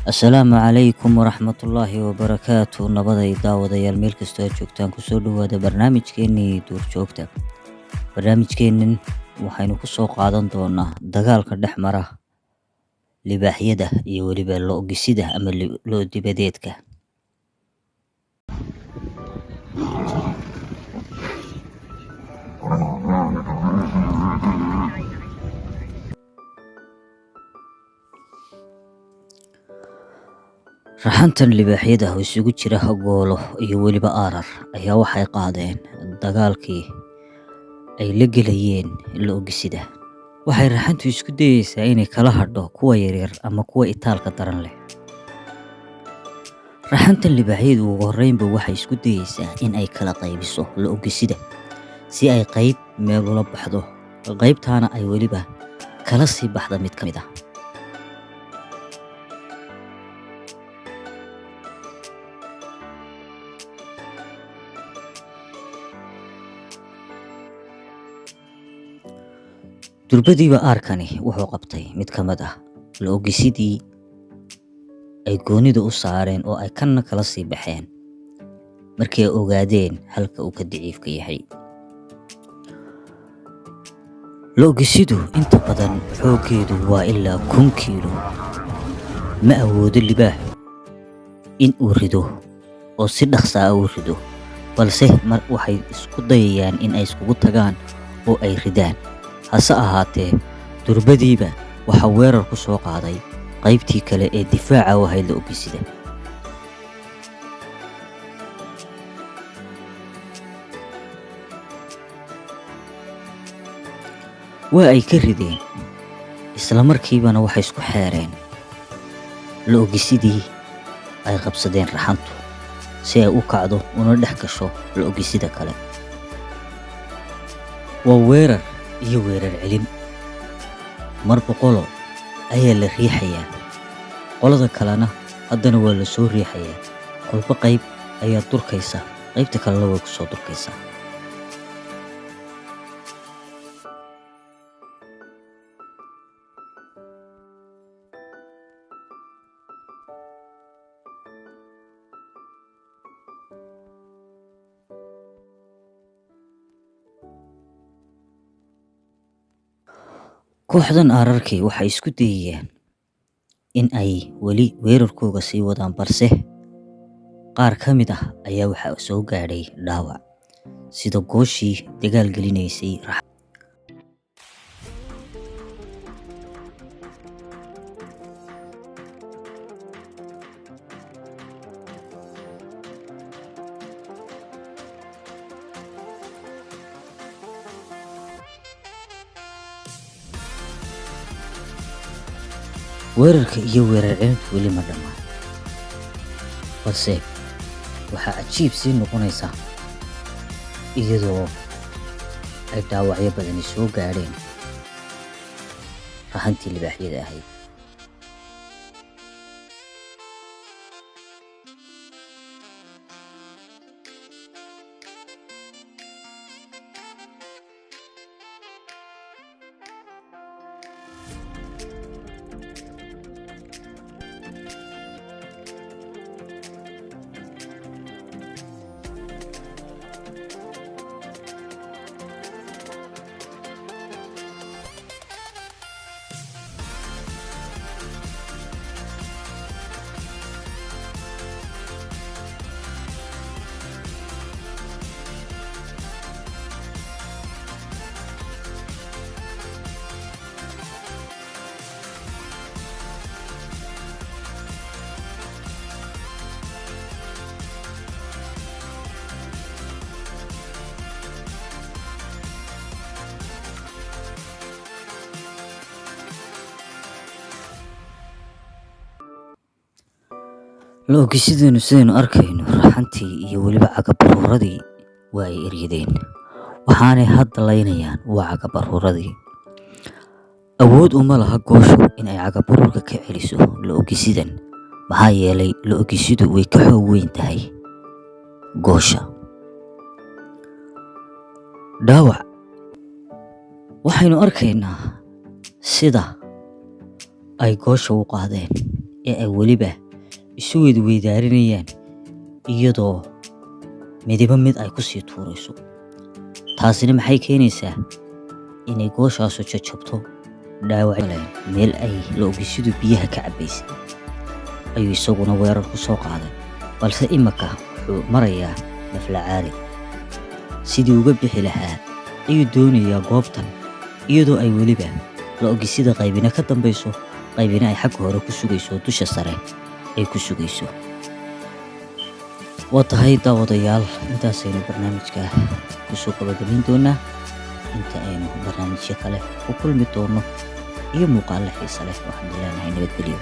Asalaamu calaykum waraxmatullaahi wabarakaatu. Nabaday daawadayaal meel kastoo aad joogtaan kusoo dhawaada barnaamijkeenii duurjoogta. Barnaamijkeennan waxaynu ku soo qaadan doonaa dagaalka dhex mara libaaxyada iyo weliba lo'-gisida ama lo'-dibadeedka. Raxantan libaaxyada oo isugu jira goolo iyo weliba aarar ayaa waxay qaadeen dagaalkii ay la gelayeen lo'-gisida. Waxay raxantu isku dayeysaa inay kala hadho kuwa yaryar ama kuwa itaalka daran leh. Raxantan libaaxyadu ugu horreynba waxay isku dayeysaa in ay kala qaybiso lo'-gisida si ay qayb meel ula baxdo, qaybtaana ay weliba kala sii baxda mid ka mid ah. Durbadiiba aarkani wuxuu qabtay mid ka mid ah lo'-gisidii ay goonida u saareen oo ay kanna kala sii baxeen markii ay ogaadeen halka uu ka daciifka yahay. Lo'-gisidu inta badan xooggeedu waa ilaa 1 kiilo. Ma awoodo libaaxu in uu rido oo si dhaqso ah u rido, balse waxay isku dayayaan in ay iskugu tagaan oo ay ridaan. Hase ahaatee, durbadiiba waxaa weerar ku soo qaaday qaybtii kale ee difaaca u ahayd lo'-gisida. Waa ay ka rideen, isla markiibana waxay isku xeereen lo'-gisidii ay qabsadeen raxantu si ay u kacdo una dhex gasho lo'-gisida kale. Waa weerar iyo weerar celin. Marba qolo ayaa la riixayaa, qolada kalena haddana waa la soo riixayaa. Kolba qayb ayaa durkaysa, qaybta kalena way ku soo durkaysaa. Kooxdan aararkii waxay isku dayayaan in ay weli weerarkooga sii wadaan, balse qaar ka mid ah ayaa waxaa soo gaadhay dhaawac, sida gooshii dagaal gelinaysay raxan. Weerarka iyo weerar celintu weli ma dhammaan, balse waxaa cajiib sii noqonaysa iyadoo ay dhaawacyo badani soo gaadheen raxantii libaaxyada ahayd. Lo'-gisidanu sidaynu arkayno raxantii iyo weliba cagabaruuradii waa ay eryadeen, waxaanay hadda laynayaan waa cagabaruuradii. Awood uma laha gooshu in ay cagabaruurka ka celiso lo'-gisidan, maxaa yeelay lo'-gisidu way ka xoog weyn tahay goosha. Dhaawac waxaynu arkaynaa sida ay goosha u qaadeen ee ay weliba isu weydaarinayaan iyadoo midiba mid ay ku sii tuurayso. Taasina maxay keenaysaa inay gooshaasu jajabto, dhaawac meel ay loogisidu biyaha ka cabaysay ayuu isaguna weerar ku soo qaaday, balse imika wuxuu marayaa naflacaali. Sidii uga bixi lahaa ayuu doonayaa goobtan, iyadoo ay weliba loogisida qaybina ka dambayso, qaybina ay xagga hore ku sugayso, dusha sare ay ku sugayso. Waa tahay daawadayaal, intaasaynu barnaamijka kusoo gabagabayn doonaa. Inta aynu barnaamijyo kale ku kulmi doono iyo muuqaalo xiiso leh, waxaan leenahay nabadgelyo.